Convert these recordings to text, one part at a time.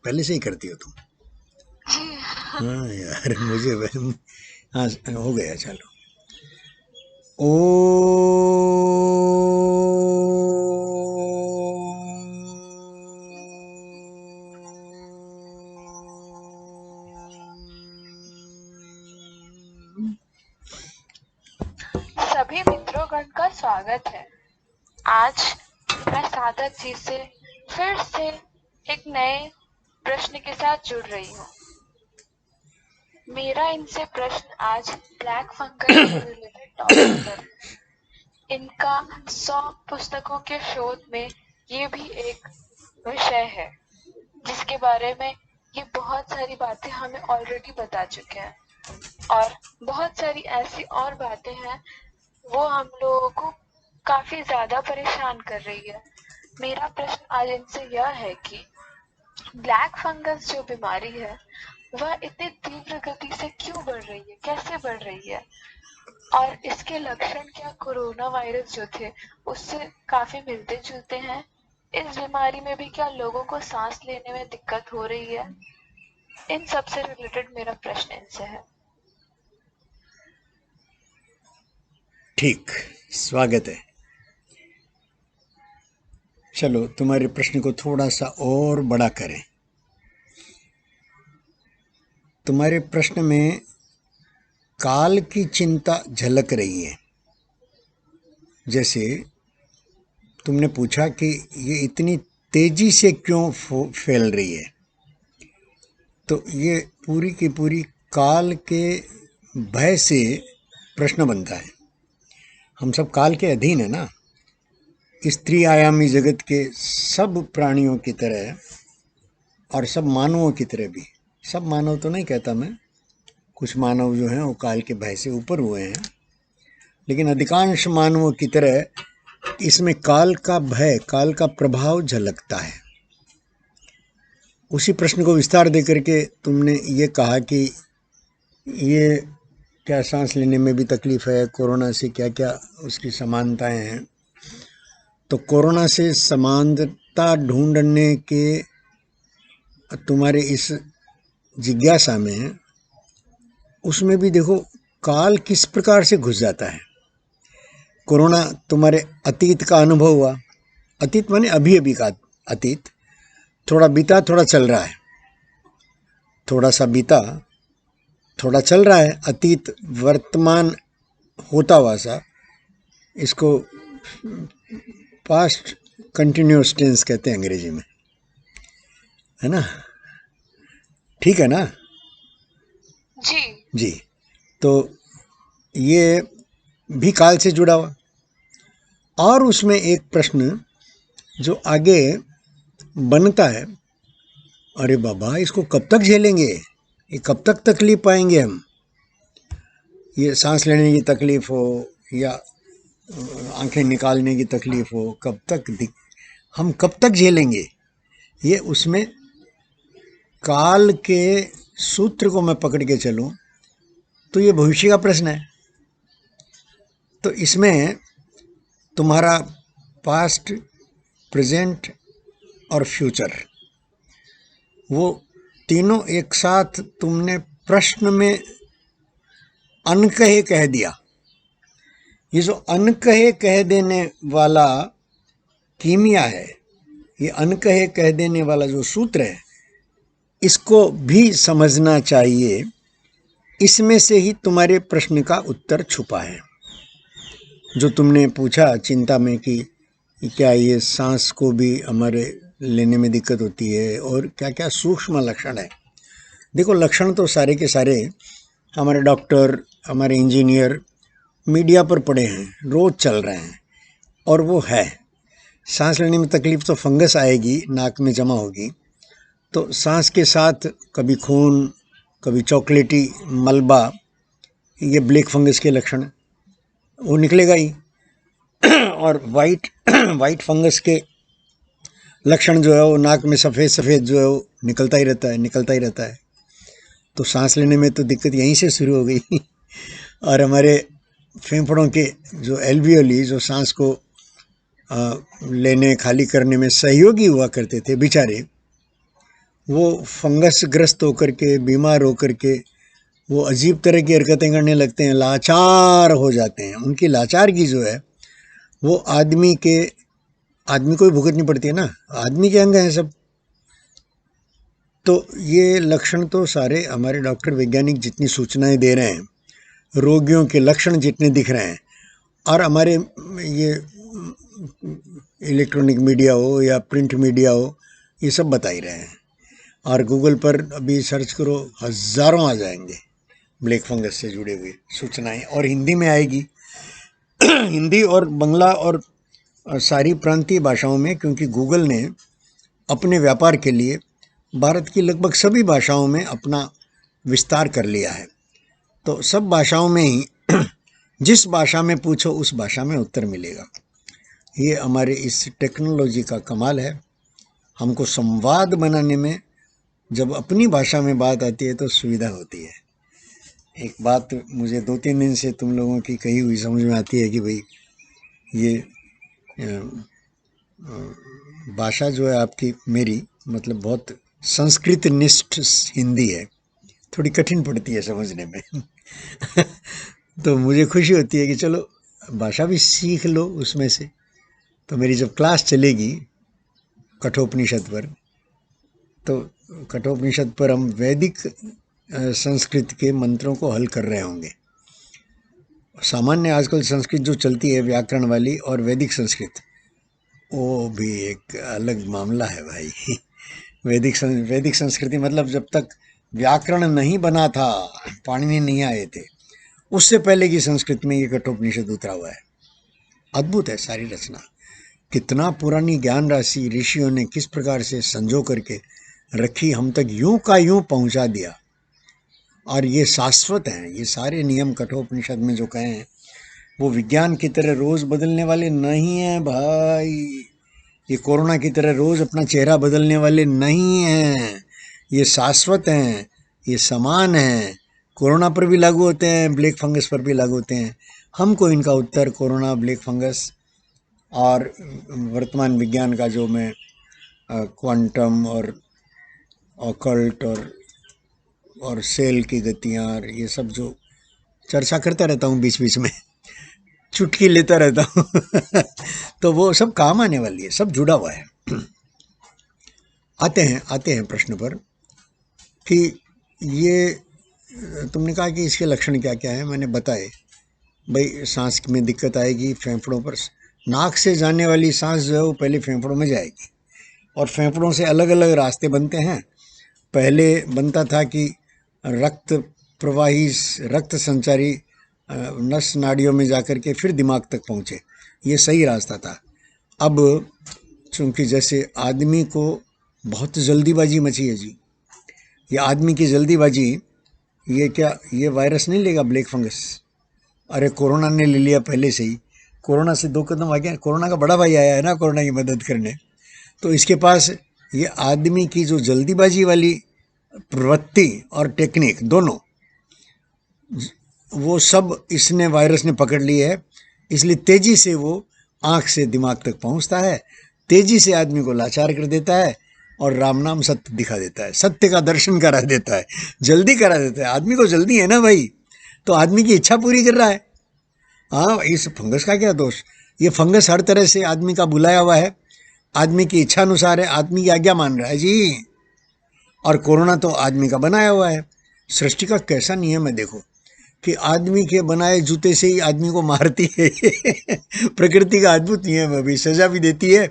पहले से ही करती हो तुम। हाँ यार मुझे हाँ हो गया, चलो। ओ सभी मित्रोगण का स्वागत है। आज मैं साधक जी से फिर से एक नए प्रश्न के साथ जुड़ रही हूँ। मेरा इनसे प्रश्न आज ब्लैक फंगस से रिलेटेड टॉपिक पर है। इनका 100 पुस्तकों के शोध में ये भी एक विषय है जिसके बारे में ये बहुत सारी बातें हमें ऑलरेडी बता चुके हैं, और बहुत सारी ऐसी और बातें हैं वो हम लोगों को काफी ज्यादा परेशान कर रही है। मेरा प्रश्न आज इनसे यह है कि ब्लैक फंगस जो बीमारी है वह इतनी तीव्र गति से क्यों बढ़ रही है, कैसे बढ़ रही है, और इसके लक्षण क्या कोरोना वायरस जो थे उससे काफी मिलते जुलते हैं। इस बीमारी में भी क्या लोगों को सांस लेने में दिक्कत हो रही है। इन सब से रिलेटेड मेरा प्रश्न इनसे है। ठीक, स्वागत है। चलो तुम्हारे प्रश्न को थोड़ा सा और बड़ा करें। तुम्हारे प्रश्न में काल की चिंता झलक रही है। जैसे तुमने पूछा कि ये इतनी तेजी से क्यों फैल रही है, तो ये पूरी की पूरी काल के भय से प्रश्न बनता है। हम सब काल के अधीन है ना। इस त्रिआयामी जगत के सब प्राणियों की तरह और सब मानवों की तरह भी, सब मानव तो नहीं कहता मैं, कुछ मानव जो हैं वो काल के भय से ऊपर हुए हैं, लेकिन अधिकांश मानवों की तरह इसमें काल का भय, काल का प्रभाव झलकता है। उसी प्रश्न को विस्तार दे करके तुमने ये कहा कि ये क्या सांस लेने में भी तकलीफ है, कोरोना से क्या क्या उसकी समानताएं हैं। तो कोरोना से समानता ढूंढने के तुम्हारे इस जिज्ञासा में, उसमें भी देखो काल किस प्रकार से घुस जाता है। कोरोना तुम्हारे अतीत का अनुभव हुआ। अतीत माने अभी अभी का अतीत, थोड़ा बीता थोड़ा चल रहा है, थोड़ा सा बीता थोड़ा चल रहा है। अतीत वर्तमान होता हुआ सा, इसको पास्ट कंटिन्यूअस टेंस कहते हैं अंग्रेजी में, है ना। ठीक है ना जी जी। तो ये भी काल से जुड़ा हुआ। और उसमें एक प्रश्न जो आगे बनता है, अरे बाबा इसको कब तक झेलेंगे, ये कब तक तकलीफ पाएंगे हम। ये सांस लेने की तकलीफ हो या आंखें निकालने की तकलीफ हो, कब तक हम कब तक झेलेंगे। ये उसमें काल के सूत्र को मैं पकड़ के चलूं तो ये भविष्य का प्रश्न है। तो इसमें तुम्हारा पास्ट, प्रेजेंट और फ्यूचर, वो तीनों एक साथ तुमने प्रश्न में अनकहे कह दिया। ये जो अनकहे कह देने वाला कीमिया है, ये अनकहे कह देने वाला जो सूत्र है, इसको भी समझना चाहिए। इसमें से ही तुम्हारे प्रश्न का उत्तर छुपा है। जो तुमने पूछा चिंता में कि क्या ये सांस को भी हमारे लेने में दिक्कत होती है और क्या क्या सूक्ष्म लक्षण है। देखो लक्षण तो सारे के सारे हमारे डॉक्टर, हमारे इंजीनियर मीडिया पर पड़े हैं, रोज चल रहे हैं, और वो है। सांस लेने में तकलीफ तो फंगस आएगी, नाक में जमा होगी, तो सांस के साथ कभी खून, कभी चॉकलेटी मलबा, ये ब्लैक फंगस के लक्षण वो निकलेगा ही। और वाइट फंगस के लक्षण जो है वो नाक में सफ़ेद सफ़ेद जो है वो निकलता ही रहता है। तो सांस लेने में तो दिक्कत यहीं से शुरू हो गई। और हमारे फेफड़ों के जो एल्वियोली, जो सांस को लेने खाली करने में सहयोगी हुआ करते थे बेचारे, वो फंगस ग्रस्त होकर के, बीमार होकर के वो अजीब तरह की हरकतें करने लगते हैं, लाचार हो जाते हैं। उनकी लाचारगी जो है वो आदमी को ही भुगतनी पड़ती है ना, आदमी के अंग हैं सब। तो ये लक्षण तो सारे हमारे डॉक्टर वैज्ञानिक जितनी सूचनाएं दे रहे हैं, रोगियों के लक्षण जितने दिख रहे हैं, और हमारे ये इलेक्ट्रॉनिक मीडिया हो या प्रिंट मीडिया हो, ये सब बता ही रहे हैं। और गूगल पर अभी सर्च करो, हज़ारों आ जाएंगे ब्लैक फंगस से जुड़े हुए सूचनाएं, और हिंदी में आएगी। हिंदी और बंगला और सारी प्रांतीय भाषाओं में, क्योंकि गूगल ने अपने व्यापार के लिए भारत की लगभग सभी भाषाओं में अपना विस्तार कर लिया है। तो सब भाषाओं में ही जिस भाषा में पूछो उस भाषा में उत्तर मिलेगा। ये हमारे इस टेक्नोलॉजी का कमाल है। हमको संवाद बनाने में जब अपनी भाषा में बात आती है तो सुविधा होती है। एक बात मुझे 2-3 दिन से तुम लोगों की कही हुई समझ में आती है कि भाई ये भाषा जो है आपकी, मेरी मतलब बहुत संस्कृत निष्ठ हिंदी है, थोड़ी कठिन पड़ती है समझने में। तो मुझे खुशी होती है कि चलो भाषा भी सीख लो उसमें से। तो मेरी जब क्लास चलेगी कठोपनिषद पर, तो कठोपनिषद पर हम वैदिक संस्कृत के मंत्रों को हल कर रहे होंगे। सामान्य आजकल संस्कृत जो चलती है व्याकरण वाली, और वैदिक संस्कृत, वो भी एक अलग मामला है भाई। वैदिक संस्कृति मतलब जब तक व्याकरण नहीं बना था, पाणिनि नहीं आए थे, उससे पहले की संस्कृत में ये कठोपनिषद उतरा हुआ है। अद्भुत है सारी रचना। कितना पुरानी ज्ञान राशि ऋषियों ने किस प्रकार से संजो करके रखी, हम तक यूं का यूं पहुंचा दिया। और ये शाश्वत हैं, ये सारे नियम कठोपनिषद में जो कहे हैं वो विज्ञान की तरह रोज बदलने वाले नहीं हैं भाई। ये कोरोना की तरह रोज अपना चेहरा बदलने वाले नहीं हैं। ये शाश्वत हैं, ये समान हैं। कोरोना पर भी लागू होते हैं, ब्लैक फंगस पर भी लागू होते हैं। हमको इनका उत्तर कोरोना, ब्लैक फंगस और वर्तमान विज्ञान का जो मैं क्वांटम और ऑकल्ट और सेल की गतियाँ और ये सब जो चर्चा करता रहता हूँ बीच बीच में, चुटकी लेता रहता हूँ। तो वो सब काम आने वाली है, सब जुड़ा हुआ है। आते हैं प्रश्न पर कि ये तुमने कहा कि इसके लक्षण क्या क्या है। मैंने बताए भाई, सांस में दिक्कत आएगी, फेफड़ों पर, नाक से जाने वाली सांस जो है वो पहले फेफड़ों में जाएगी, और फेफड़ों से अलग अलग रास्ते बनते हैं। पहले बनता था कि रक्त प्रवाही, रक्त संचारी नस नाड़ियों में जाकर के फिर दिमाग तक पहुँचे, ये सही रास्ता था। अब चूंकि जैसे आदमी को बहुत जल्दीबाजी मची है जी, ये आदमी की जल्दीबाजी, ये क्या, ये वायरस नहीं लेगा ब्लैक फंगस? अरे कोरोना ने ले लिया पहले से ही, कोरोना से 2 कदम आगे कोरोना का बड़ा भाई आया है ना कोरोना की मदद करने। तो इसके पास ये आदमी की जो जल्दीबाजी वाली प्रवृत्ति और टेक्निक दोनों, वो सब इसने, वायरस ने पकड़ ली है। इसलिए तेजी से वो आँख से दिमाग तक पहुँचता है, तेजी से आदमी को लाचार कर देता है, और राम नाम सत्य दिखा देता है, सत्य का दर्शन करा देता है, जल्दी करा देता है। आदमी को जल्दी है ना भाई, तो आदमी की इच्छा पूरी कर रहा है। हाँ, इस फंगस का क्या दोष? ये फंगस हर तरह से आदमी का बुलाया हुआ है, आदमी की इच्छा अनुसार है, आदमी की आज्ञा मान रहा है जी। और कोरोना तो आदमी का बनाया हुआ है। सृष्टि का कैसा नियम है देखो, कि आदमी के बनाए जूते से ही आदमी को मारती है। प्रकृति का अद्भुत नियम है, अभी सजा भी देती है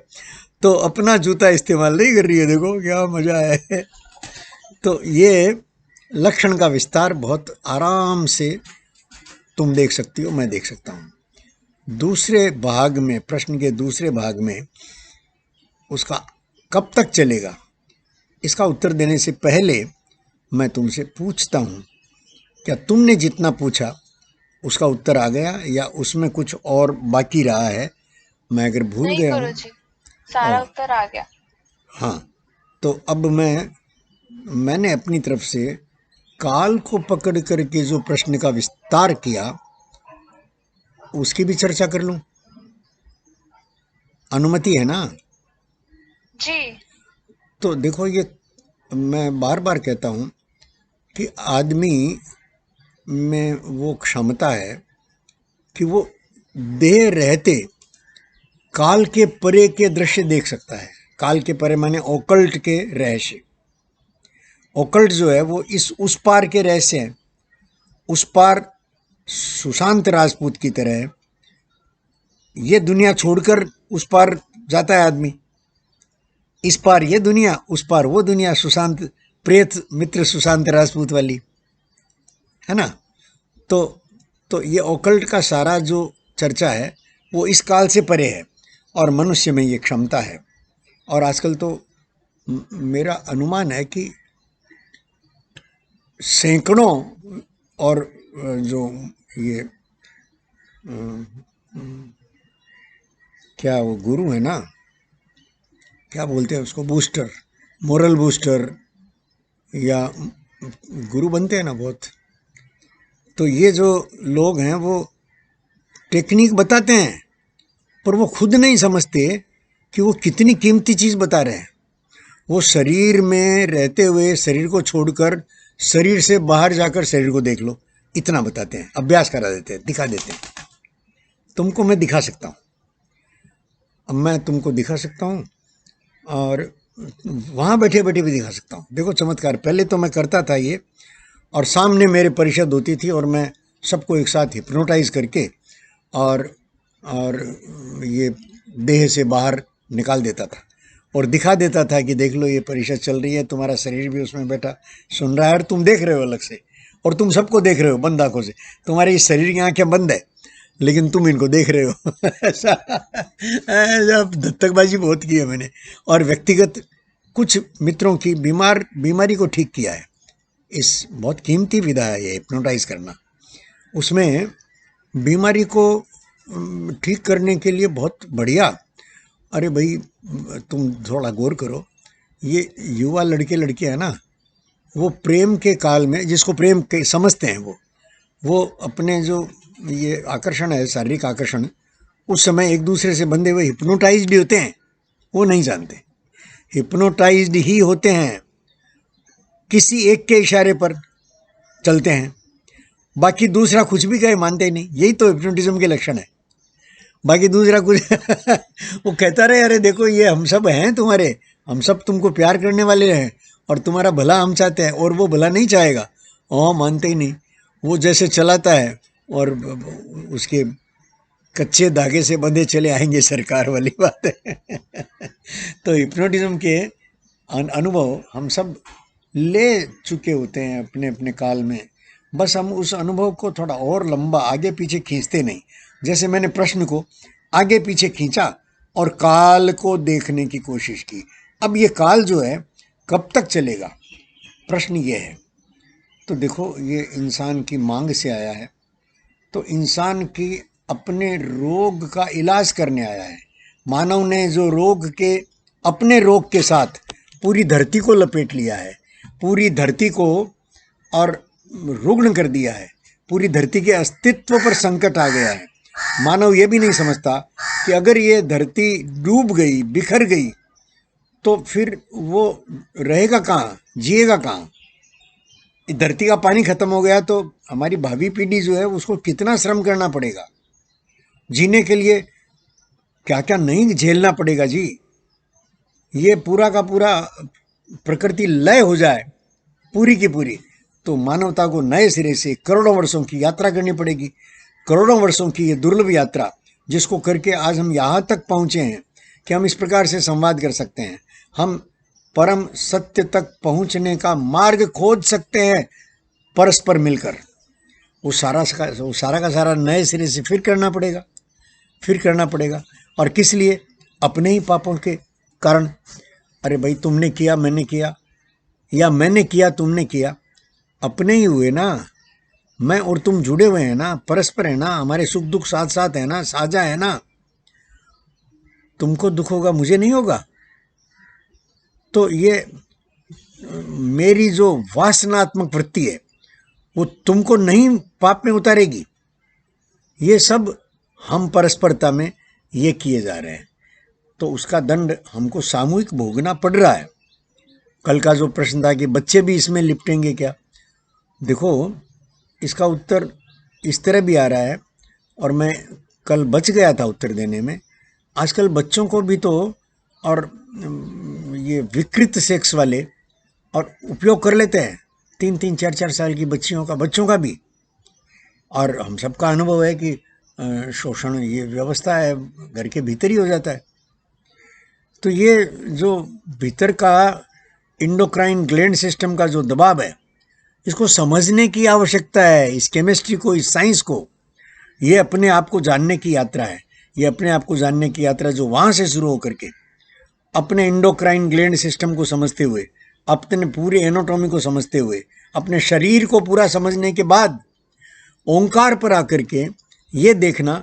तो अपना जूता इस्तेमाल नहीं कर रही है। देखो क्या मजा है। तो ये लक्षण का विस्तार बहुत आराम से तुम देख सकती हो, मैं देख सकता हूँ। दूसरे भाग में, प्रश्न के दूसरे भाग में, उसका कब तक चलेगा, इसका उत्तर देने से पहले मैं तुमसे पूछता हूँ, क्या तुमने जितना पूछा उसका उत्तर आ गया, या उसमें कुछ और बाकी रहा है? मैं अगर भूल नहीं गया हूँ। गुरुजी, सारा और उत्तर आ गया। हाँ, तो अब मैंने अपनी तरफ से काल को पकड़ करके जो प्रश्न का विस्तार किया उसकी भी चर्चा कर लूं, अनुमति है ना? जी। तो देखो, ये मैं बार बार कहता हूँ कि आदमी में वो क्षमता है कि वो देह रहते काल के परे के दृश्य देख सकता है। काल के परे माने ओकल्ट के रहस्य। ओकल्ट जो है वो इस उस पार के रहस्य हैं। उस पार सुशांत राजपूत की तरह ये दुनिया छोड़कर उस पार जाता है आदमी। इस पार ये दुनिया, उस पार वो दुनिया, सुशांत प्रेत मित्र सुशांत राजपूत वाली, है ना। तो ये ओकल्ट का सारा जो चर्चा है वो इस काल से परे है और मनुष्य में ये क्षमता है। और आजकल तो मेरा अनुमान है कि सैकड़ों और जो ये क्या वो गुरु है ना, क्या बोलते हैं उसको, बूस्टर, मोरल बूस्टर या गुरु बनते हैं ना बहुत। तो ये जो लोग हैं वो टेक्निक बताते हैं पर वो खुद नहीं समझते कि वो कितनी कीमती चीज़ बता रहे हैं। वो शरीर में रहते हुए शरीर को छोड़कर शरीर से बाहर जाकर शरीर को देख लो, इतना बताते हैं, अभ्यास करा देते हैं, दिखा देते हैं। तुमको मैं दिखा सकता हूँ, अब मैं तुमको दिखा सकता हूँ और वहाँ बैठे बैठे भी दिखा सकता हूँ। देखो चमत्कार। पहले तो मैं करता था ये और सामने मेरे परिषद होती थी और मैं सबको एक साथ हिप्नोटाइज करके और ये देह से बाहर निकाल देता था और दिखा देता था कि देख लो ये परिषद चल रही है, तुम्हारा शरीर भी उसमें बैठा सुन रहा है और तुम देख रहे हो अलग से, और तुम सबको देख रहे हो बंद आंखों से। तुम्हारे इस शरीर की आंखें बंद है लेकिन तुम इनको देख रहे हो। ऐसा दत्तकबाजी बहुत की है मैंने। और व्यक्तिगत कुछ मित्रों की बीमारी को ठीक किया है। इस बहुत कीमती विधा है ये हिप्नोटाइज करना। उसमें बीमारी को ठीक करने के लिए बहुत बढ़िया। अरे भाई तुम थोड़ा गौर करो, ये युवा लड़के लड़कियां हैं ना, वो प्रेम के काल में, जिसको प्रेम के समझते हैं, वो अपने जो ये आकर्षण है, शारीरिक आकर्षण, उस समय एक दूसरे से बंधे हुए हिप्नोटाइज्ड होते हैं। वो नहीं जानते, हिप्नोटाइज्ड ही होते हैं, किसी एक के इशारे पर चलते हैं, बाकी दूसरा कुछ भी कहे मानते ही नहीं। यही तो हिप्नोटिज्म के लक्षण है। बाकी दूसरा कुछ वो कहता रहे, अरे देखो ये हम सब हैं तुम्हारे, हम सब तुमको प्यार करने वाले हैं और तुम्हारा भला हम चाहते हैं, और वो भला नहीं चाहेगा। मानते ही नहीं। वो जैसे चलाता है और उसके कच्चे धागे से बंधे चले आएंगे, सरकार वाली बात है। तो हिप्नोटिज्म के अनुभव हम सब ले चुके होते हैं अपने अपने काल में। बस हम उस अनुभव को थोड़ा और लंबा आगे पीछे खींचते नहीं। जैसे मैंने प्रश्न को आगे पीछे खींचा और काल को देखने की कोशिश की। अब ये काल जो है कब तक चलेगा, प्रश्न ये है। तो देखो ये इंसान की मांग से आया है, तो इंसान की अपने रोग का इलाज करने आया है। मानव ने जो रोग के, अपने रोग के साथ पूरी धरती को लपेट लिया है, पूरी धरती को और रुग्ण कर दिया है, पूरी धरती के अस्तित्व पर संकट आ गया है। मानव ये भी नहीं समझता कि अगर ये धरती डूब गई, बिखर गई, तो फिर वो रहेगा कहाँ, जिएगा कहाँ। धरती का पानी खत्म हो गया तो हमारी भावी पीढ़ी जो है उसको कितना श्रम करना पड़ेगा, जीने के लिए क्या क्या नहीं झेलना पड़ेगा जी। ये पूरा का पूरा प्रकृति लय हो जाए पूरी की पूरी, तो मानवता को नए सिरे से करोड़ों वर्षों की यात्रा करनी पड़ेगी। करोड़ों वर्षों की ये दुर्लभ यात्रा, जिसको करके आज हम यहाँ तक पहुँचे हैं कि हम इस प्रकार से संवाद कर सकते हैं। हम परम सत्य तक पहुँचने का मार्ग खोज सकते हैं परस्पर मिलकर। वो सारा का सारा नए सिरे से फिर करना पड़ेगा। और किस लिए? अपने ही पापों के कारण। अरे भाई तुमने किया मैंने किया, या मैंने किया तुमने किया, अपने ही हुए ना। मैं और तुम जुड़े हुए हैं ना, परस्पर है ना, हमारे सुख दुख साथ साथ है ना, साझा है ना। तुमको दुख होगा मुझे नहीं होगा, तो ये मेरी जो वासनात्मक वृत्ति है वो तुमको नहीं पाप में उतारेगी। ये सब हम परस्परता में ये किए जा रहे हैं, तो उसका दंड हमको सामूहिक भोगना पड़ रहा है। कल का जो प्रश्न था कि बच्चे भी इसमें लिपटेंगे क्या, देखो इसका उत्तर इस तरह भी आ रहा है, और मैं कल बच गया था उत्तर देने में। आजकल बच्चों को भी तो, और ये विकृत सेक्स वाले और उपयोग कर लेते हैं, 3-3, 4-4 साल की बच्चों का भी। और हम सबका अनुभव है कि शोषण ये व्यवस्था है, घर के भीतर ही हो जाता है। तो ये जो भीतर का इंडोक्राइन ग्लैंड सिस्टम का जो दबाव है, इसको समझने की आवश्यकता है, इस केमिस्ट्री को, इस साइंस को। ये अपने आप को जानने की यात्रा है, ये अपने आप को जानने की यात्रा जो वहाँ से शुरू होकर के अपने इंडोक्राइन ग्लैंड सिस्टम को समझते हुए, अपने पूरे एनाटॉमी को समझते हुए, अपने शरीर को पूरा समझने के बाद ओंकार पर आकर के ये देखना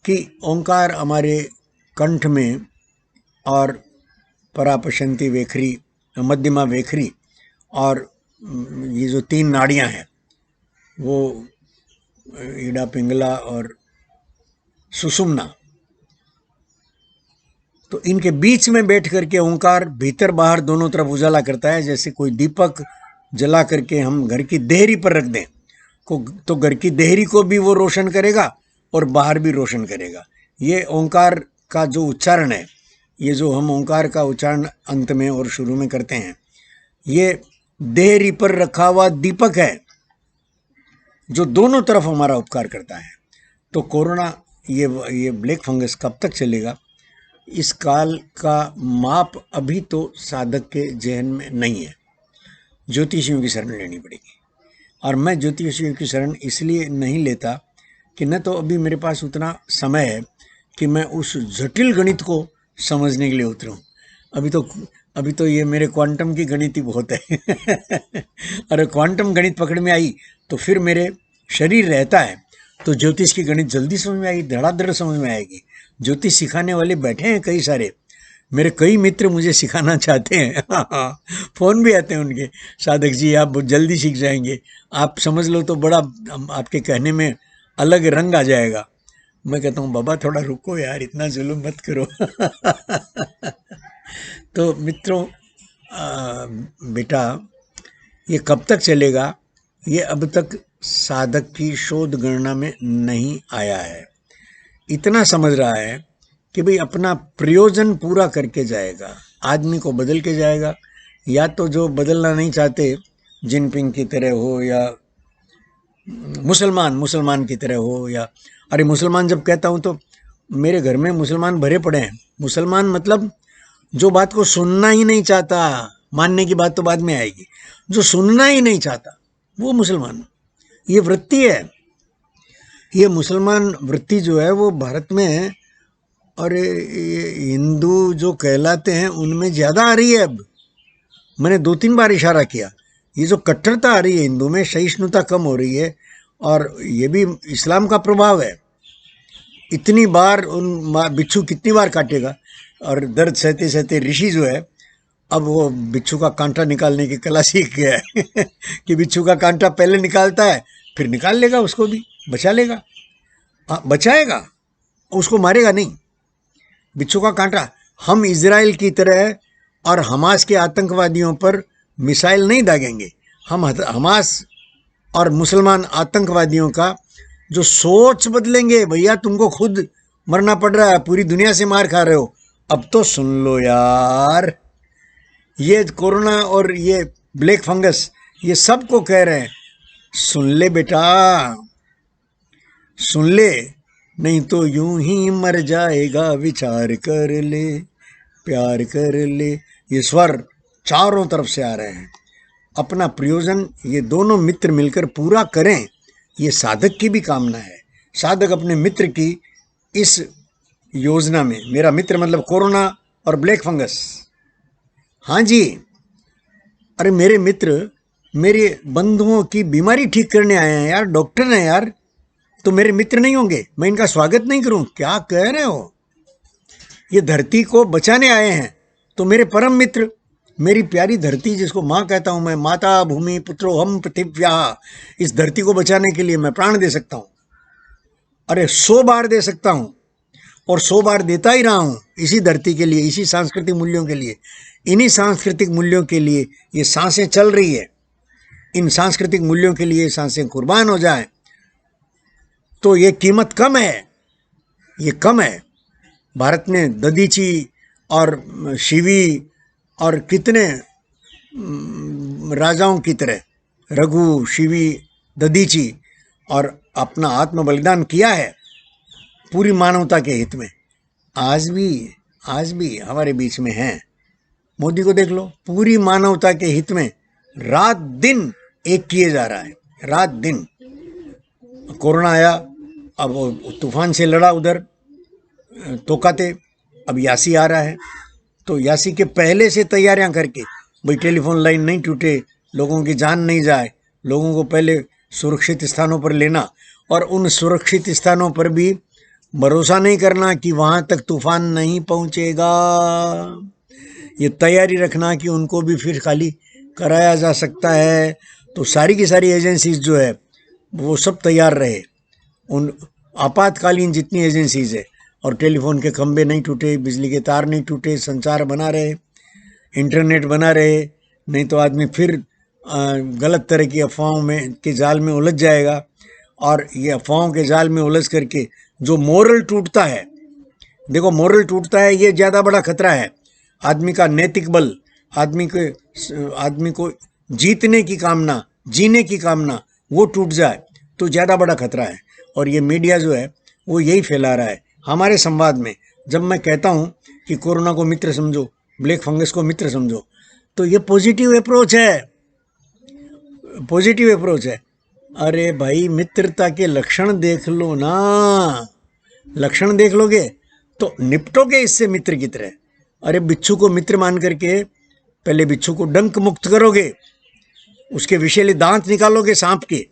कि ओंकार हमारे कंठ में और परापशंति वेखरी, मध्यमा वेखरी, और ये जो 3 नाड़ियां हैं वो ईड़ा पिंगला और सुषुम्ना, तो इनके बीच में बैठ करके ओंकार भीतर बाहर दोनों तरफ उजाला करता है। जैसे कोई दीपक जला करके हम घर की देहरी पर रख दें तो घर की देहरी को भी वो रोशन करेगा और बाहर भी रोशन करेगा। ये ओंकार का जो उच्चारण है, ये जो हम ओंकार का उच्चारण अंत में और शुरू में करते हैं, ये देहरी पर रखा हुआ दीपक है जो दोनों तरफ हमारा उपकार करता है। तो कोरोना, ये ब्लैक फंगस कब तक चलेगा, इस काल का माप अभी तो साधक के जहन में नहीं है। ज्योतिषियों की शरण लेनी पड़ेगी, और मैं ज्योतिषियों की शरण इसलिए नहीं लेता कि न तो अभी मेरे पास उतना समय है कि मैं उस जटिल गणित को समझने के लिए उतरूं। अभी तो ये मेरे क्वांटम की गणित ही बहुत है अरे क्वांटम गणित पकड़ में आई तो फिर मेरे शरीर रहता है तो ज्योतिष की गणित जल्दी समझ में आएगी, धड़ाधड़ समझ में आएगी। ज्योतिष सिखाने वाले बैठे हैं कई सारे, मेरे कई मित्र मुझे सिखाना चाहते हैं फ़ोन भी आते हैं उनके, साधक जी आप बहुत जल्दी सीख जाएंगे, आप समझ लो तो बड़ा आपके कहने में अलग रंग आ जाएगा। मैं कहता हूँ बाबा थोड़ा रुको यार, इतना जुल्म मत करो तो मित्रों, बेटा ये कब तक चलेगा, ये अब तक साधक की शोध गणना में नहीं आया है। इतना समझ रहा है कि भाई अपना प्रयोजन पूरा करके जाएगा, आदमी को बदल के जाएगा, या तो जो बदलना नहीं चाहते जिनपिंग की तरह हो, या मुसलमान की तरह हो, या अरे मुसलमान जब कहता हूँ तो मेरे घर में मुसलमान भरे पड़े हैं। मुसलमान मतलब जो बात को सुनना ही नहीं चाहता, मानने की बात तो बाद में आएगी, जो सुनना ही नहीं चाहता वो मुसलमान। ये वृत्ति है, ये मुसलमान वृत्ति जो है वो भारत में, और ये हिंदू जो कहलाते हैं उनमें ज़्यादा आ रही है। अब मैंने 2-3 बार इशारा किया, ये जो कट्टरता आ रही है हिंदू में, सहिष्णुता कम हो रही है, और ये भी इस्लाम का प्रभाव है। इतनी बार बिच्छू कितनी बार काटेगा, और दर्द सहते सहते ऋषि जो है अब वो बिच्छू का कांटा निकालने की कला सीख गया है कि बिच्छू का कांटा पहले निकालता है, फिर निकाल लेगा, उसको भी बचा लेगा, बचाएगा, उसको मारेगा नहीं। बिच्छू का कांटा, हम इजराइल की तरह और हमास के आतंकवादियों पर मिसाइल नहीं दागेंगे। हम हमास और मुसलमान आतंकवादियों का जो सोच बदलेंगे, भैया तुमको खुद मरना पड़ रहा है, पूरी दुनिया से मार खा रहे हो, अब तो सुन लो यार। ये कोरोना और ये ब्लैक फंगस ये सबको कह रहे हैं, सुन ले बेटा, सुन ले, नहीं तो यूं ही मर जाएगा, विचार कर ले, प्यार कर ले। ये स्वर चारों तरफ से आ रहे हैं। अपना प्रयोजन ये दोनों मित्र मिलकर पूरा करें, ये साधक की भी कामना है। साधक अपने मित्र की इस योजना में, मेरा मित्र मतलब कोरोना और ब्लैक फंगस, हाँ जी, अरे मेरे मित्र मेरे बंधुओं की बीमारी ठीक करने आए हैं यार, डॉक्टर हैं यार, तो मेरे मित्र नहीं होंगे, मैं इनका स्वागत नहीं करूं? क्या कह रहे हो? ये धरती को बचाने आए हैं, तो मेरे परम मित्र, मेरी प्यारी धरती जिसको माँ कहता हूं मैं, माता भूमि पुत्रो हम पृथिव्या, इस धरती को बचाने के लिए मैं प्राण दे सकता हूं, अरे 100 बार दे सकता हूं, और 100 बार देता ही रहा हूं इसी धरती के लिए, इसी सांस्कृतिक मूल्यों के लिए, इन्हीं सांस्कृतिक मूल्यों के लिए ये सांसें चल रही है, इन सांस्कृतिक मूल्यों के लिए सांसें कुर्बान हो जाए तो ये कीमत कम है, ये कम है। भारत ने ददीची और शिवी और कितने राजाओं की तरह रघु, शिवी, ददीची और अपना आत्म बलिदान किया है पूरी मानवता के हित में। आज भी हमारे बीच में हैं। मोदी को देख लो, पूरी मानवता के हित में रात दिन एक किए जा रहा है, रात दिन। कोरोना आया, अब वो तूफान से लड़ा उधर तोकाते, अब यासी आ रहा है, तो यासी के पहले से तैयारियां करके भाई टेलीफोन लाइन नहीं टूटे, लोगों की जान नहीं जाए, लोगों को पहले सुरक्षित स्थानों पर लेना, और उन सुरक्षित स्थानों पर भी भरोसा नहीं करना कि वहाँ तक तूफान नहीं पहुँचेगा। ये तैयारी रखना कि उनको भी फिर खाली कराया जा सकता है। तो सारी की सारी एजेंसीज जो है वो सब तैयार रहे, उन आपातकालीन जितनी एजेंसीज है, और टेलीफोन के खंभे नहीं टूटे, बिजली के तार नहीं टूटे, संचार बना रहे, इंटरनेट बना रहे, नहीं तो आदमी फिर गलत तरह की अफवाहों में के जाल में उलझ जाएगा। और ये अफवाहों के जाल में उलझ करके जो मोरल टूटता है, देखो मोरल टूटता है, ये ज़्यादा बड़ा खतरा है। आदमी का नैतिक बल, आदमी को जीतने की कामना, जीने की कामना, वो टूट जाए तो ज़्यादा बड़ा खतरा है। और ये मीडिया जो है वो यही फैला रहा है। हमारे संवाद में जब मैं कहता हूँ कि कोरोना को मित्र समझो, ब्लैक फंगस को मित्र समझो, तो ये पॉजिटिव अप्रोच है, पॉजिटिव अप्रोच है। अरे भाई, मित्रता के लक्षण देख लो ना, लक्षण देख लोगे तो निपटोगे इससे मित्र की तरह। अरे बिच्छू को मित्र मान करके पहले बिच्छू को डंक मुक्त करोगे, उसके विषैले दांत निकालोगे सांप के,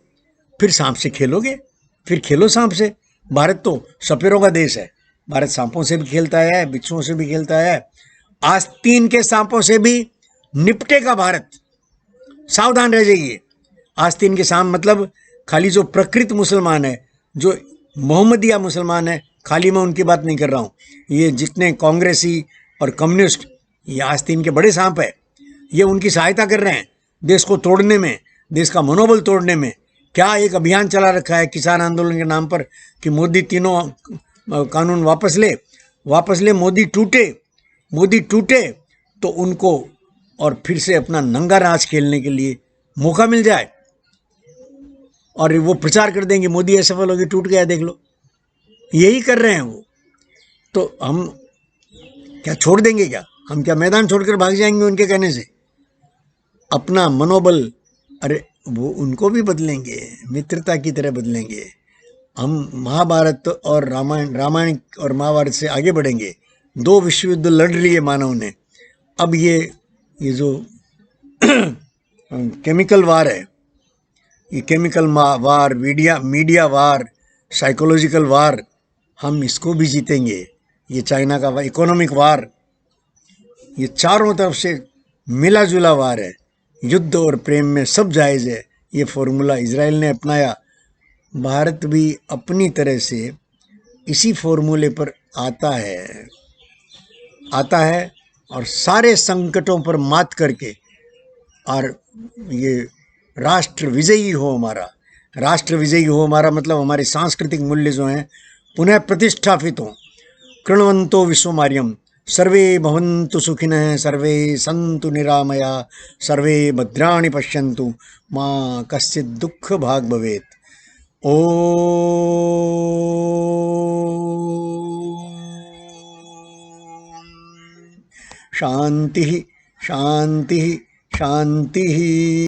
फिर सांप से खेलोगे, फिर खेलो सांप से। भारत तो सपेरों का देश है, भारत सांपों से भी खेलता है, बिच्छुओं से भी खेलता है, आस्तीन के सांपों से भी निपटेगा भारत, सावधान रह जाइए। आस्तीन के सांप मतलब खाली जो प्रकृत मुसलमान है, जो मोहम्मदिया मुसलमान है, खाली मैं उनकी बात नहीं कर रहा हूँ। ये जितने कांग्रेसी और कम्युनिस्ट, ये आस्तीन के बड़े सांप है, ये उनकी सहायता कर रहे हैं देश को तोड़ने में, देश का मनोबल तोड़ने में। क्या एक अभियान चला रखा है किसान आंदोलन के नाम पर कि मोदी तीनों कानून वापस ले, मोदी टूटे तो उनको और फिर से अपना नंगा राज खेलने के लिए मौका मिल जाए, और वो प्रचार कर देंगे मोदी असफल होगी, टूट गया, देख लो। यही कर रहे हैं वो। तो हम क्या छोड़ देंगे क्या? हम क्या मैदान छोड़कर भाग जाएंगे उनके कहने से? अपना मनोबल, अरे वो उनको भी बदलेंगे, मित्रता की तरह बदलेंगे। हम महाभारत और रामायण और महाभारत से आगे बढ़ेंगे। 2 विश्व युद्ध लड़ लिए मानव ने। अब ये जो केमिकल वार है, ये केमिकल वार, मीडिया वार, साइकोलॉजिकल वार, हम इसको भी जीतेंगे। ये चाइना का इकोनॉमिक वार, ये चारों तरफ से मिला जुला वार है। युद्ध और प्रेम में सब जायज़ है। ये फॉर्मूला इजराइल ने अपनाया, भारत भी अपनी तरह से इसी फॉर्मूले पर आता है और सारे संकटों पर मात करके, और ये राष्ट्र विजयी हो हमारा मतलब हमारे सांस्कृतिक मूल्य जो हैं पुनः प्रतिष्ठापित हों। कृण्वन्तो विश्वमार्यम, सर्वे भवन्तु सुखिनः, सर्वे सन्तु निरामया, सर्वे भद्राणि पश्यन्तु, मां कश्चित् दुःख भाग् भवेत्। ओम शांति शांति शांति।